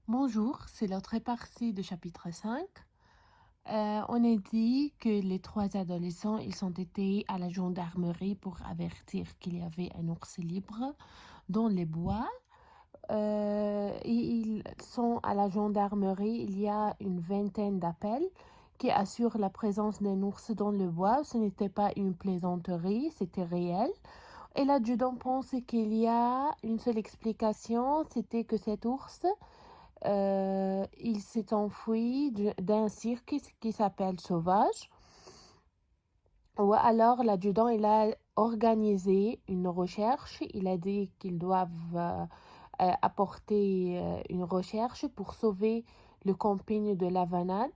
Bonjour, c'est l'autre partie du chapitre 5. On a dit que les trois adolescents, ils sont été à la gendarmerie pour avertir qu'il y avait un ours libre dans les bois. Et ils sont à la gendarmerie, il y a une vingtaine d'appels qui assurent la présence d'un ours dans le bois. Ce n'était pas une plaisanterie, c'était réel. Et l'adjudant pense qu'il y a une seule explication, c'était que cet ours il s'est enfui d'un cirque qui s'appelle Sauvage. Ou alors l'adjudant il a organisé une recherche. Il a dit qu'ils doivent apporter une recherche pour sauver le camping de la Vanade.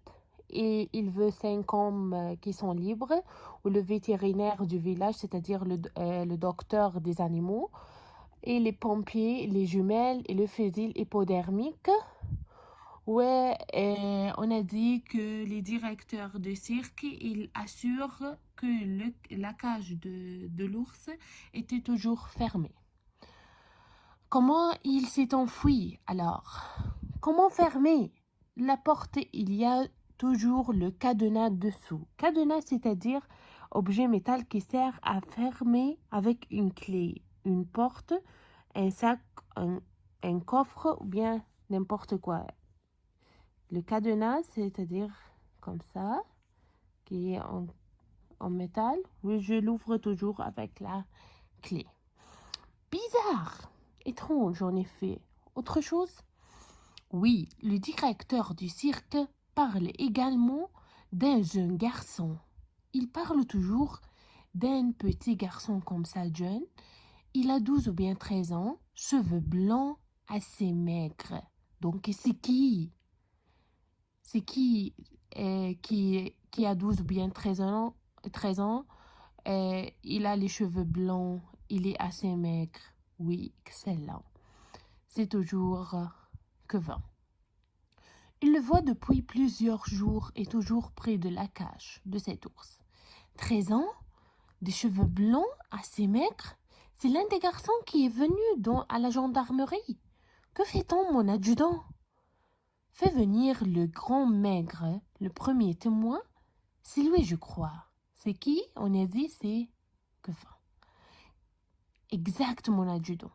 Et il veut 5 hommes qui sont libres, ou le vétérinaire du village, c'est-à-dire le docteur des animaux, et les pompiers, les jumelles et le fusil hypodermique. Ouais, on a dit que les directeurs de cirque, ils assurent que la cage de l'ours était toujours fermée. Comment il s'est enfui alors? Comment fermer la porte? Il y a toujours le cadenas dessous. Cadenas, c'est-à-dire objet métal qui sert à fermer avec une clé une porte, un sac, un coffre ou bien n'importe quoi. Le cadenas, c'est-à-dire comme ça, qui est en métal. Oui, je l'ouvre toujours avec la clé. Bizarre, étrange en effet. Autre chose? Oui, le directeur du cirque parle également d'un jeune garçon. Il parle toujours d'un petit garçon comme ça, jeune. Il a 12 ou bien 13 ans, cheveux blancs, assez maigres. Donc, c'est qui? C'est qui a 12 ou bien 13 ans, il a les cheveux blancs, il est assez maigre. Oui, excellent. C'est toujours Kevin. Il le voit depuis plusieurs jours et toujours près de la cage de cet ours. 13 ans, des cheveux blancs, assez maigres. C'est l'un des garçons qui est venu à la gendarmerie. Que fait-on, mon adjudant? Fais venir le grand maigre, le premier témoin. C'est lui, je crois. C'est qui? On a dit c'est Kevin. Exact, mon adjudant.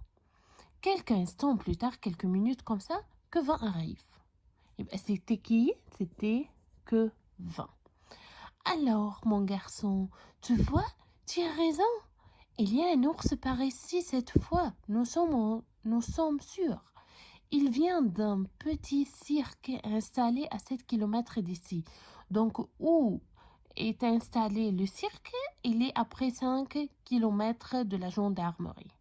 Quelques instants plus tard, quelques minutes comme ça, Kevin arrive. Et ben, c'était qui? C'était Kevin. Alors, mon garçon, tu vois, tu as raison. Il y a un ours par ici cette fois. Nous sommes sûrs. Il vient d'un petit cirque installé à 7 kilomètres d'ici. Donc, où est installé le cirque? Il est après 5 kilomètres de la gendarmerie.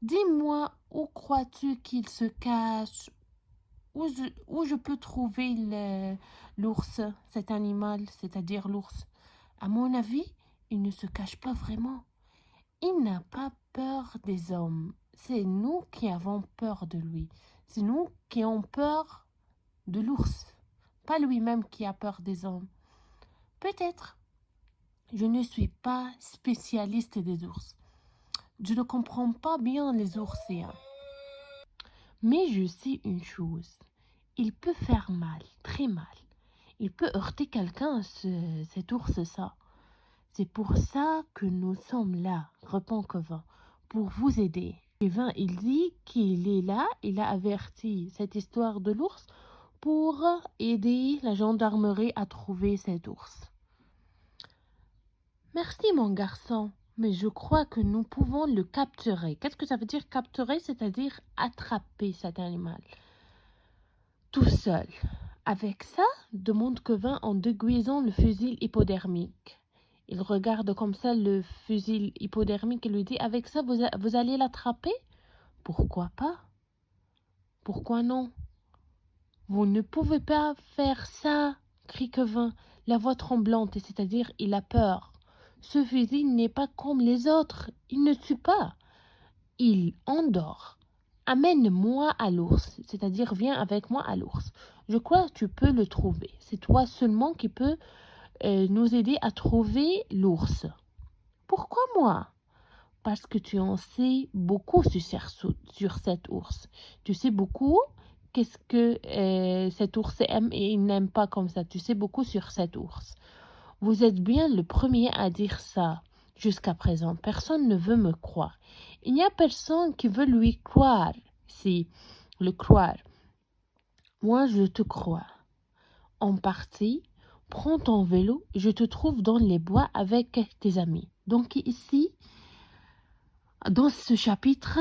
Dis-moi, où crois-tu qu'il se cache? Où je peux trouver l'ours, cet animal, c'est-à-dire l'ours? À mon avis, il ne se cache pas vraiment. Il n'a pas peur des hommes. C'est nous qui avons peur de lui. C'est nous qui avons peur de l'ours. Pas lui-même qui a peur des hommes. Peut-être. Je ne suis pas spécialiste des ours. Je ne comprends pas bien les oursiens. Mais je sais une chose. Il peut faire mal, très mal. Il peut heurter quelqu'un, cet ours-ça. C'est pour ça que nous sommes là, répond Kevin, pour vous aider. Kevin, il dit qu'il est là, il a averti cette histoire de l'ours pour aider la gendarmerie à trouver cet ours. Merci mon garçon, mais je crois que nous pouvons le capturer. Qu'est-ce que ça veut dire capturer? C'est-à-dire attraper cet animal. Tout seul. Avec ça, demande Kevin en déguisant le fusil hypodermique. Il regarde comme ça le fusil hypodermique et lui dit « Avec ça, vous allez l'attraper ?»« Pourquoi pas? Pourquoi non? »« Vous ne pouvez pas faire ça !» crie Kevin, la voix tremblante, c'est-à-dire il a peur. Ce fusil n'est pas comme les autres, il ne tue pas, il endort. Amène-moi à l'ours, c'est-à-dire viens avec moi à l'ours. Je crois que tu peux le trouver. C'est toi seulement qui peux nous aider à trouver l'ours. Pourquoi moi? Parce que tu en sais beaucoup sur cet ours. Tu sais beaucoup qu'est-ce que cet ours aime et il n'aime pas comme ça. Tu sais beaucoup sur cet ours. Vous êtes bien le premier à dire ça jusqu'à présent. Personne ne veut me croire. Il n'y a personne qui veut lui croire. Si, le croire. Moi, je te crois. En partie, prends ton vélo, je te trouve dans les bois avec tes amis. Donc ici, dans ce chapitre,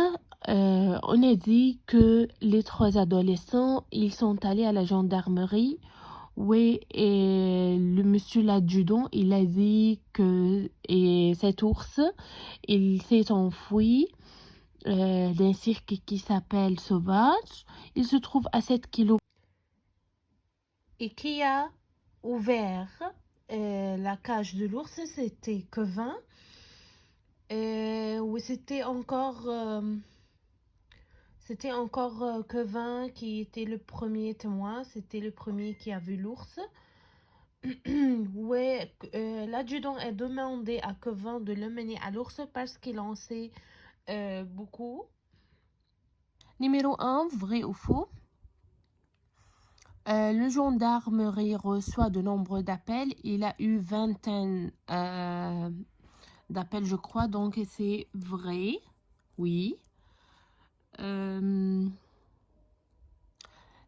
on a dit que les 3 adolescents, ils sont allés à la gendarmerie. Oui, et le monsieur l'adjudant, il a dit que cet ours, il s'est enfui d'un cirque qui s'appelle Sauvage. Il se trouve à 7 kilomètres et qui a ouvert la cage de l'ours, c'était Kevin. Oui, c'était encore Kevin qui était le premier témoin, c'était le premier qui a vu l'ours. Ouais, l'adjudant a demandé à Kevin de le mener à l'ours parce qu'il en sait beaucoup. Numéro 1, vrai ou faux? Le gendarmerie reçoit de nombreux appels. Il a eu vingtaine d'appels, je crois, donc c'est vrai. Oui.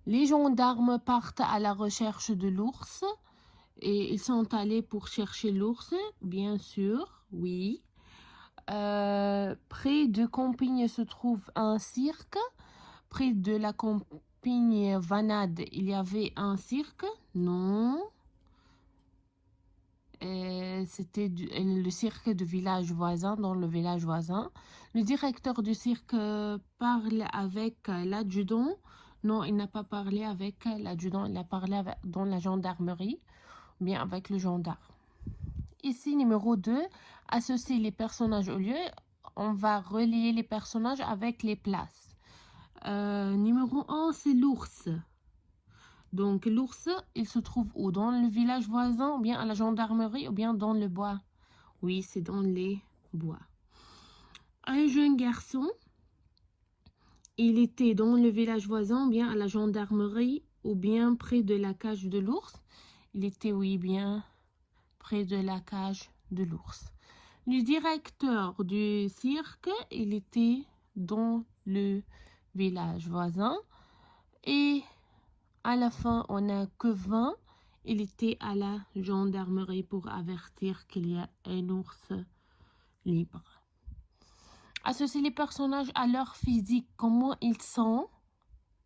Les gendarmes partent à la recherche de l'ours et ils sont allés pour chercher l'ours, bien sûr, oui. Près de Compiègne se trouve un cirque. Près de la Compiègne Vanade, il y avait un cirque. Non. C'était le cirque du village voisin, dans le village voisin. Le directeur du cirque parle avec l'adjudant. Non, il n'a pas parlé avec l'adjudant, il a parlé dans la gendarmerie, bien avec le gendarme. Ici, numéro 2, associer les personnages au lieu. On va relier les personnages avec les places. Numéro 1, c'est l'ours. Donc, l'ours, il se trouve où? Dans le village voisin, ou bien à la gendarmerie, ou bien dans le bois? Oui, c'est dans les bois. Un jeune garçon, il était dans le village voisin, ou bien à la gendarmerie, ou bien près de la cage de l'ours. Il était, oui, bien près de la cage de l'ours. Le directeur du cirque, il était dans le village voisin. Et à la fin, on n'a que 20. Il était à la gendarmerie pour avertir qu'il y a un ours libre. Associer les personnages à leur physique, comment ils sont.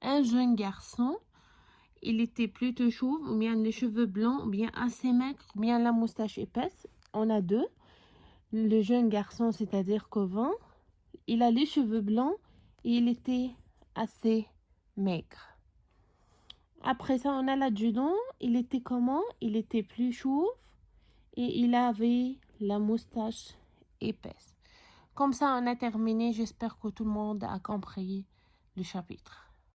Un jeune garçon, il était plutôt chauve, ou bien les cheveux blancs, ou bien assez maigre, ou bien la moustache épaisse. On a 2. Le jeune garçon, c'est-à-dire Kevin, il a les cheveux blancs et il était assez maigre. Après ça, on a l'adjudant. Il était comment? Il était plus chauve et il avait la moustache épaisse. Comme ça, on a terminé. J'espère que tout le monde a compris le chapitre.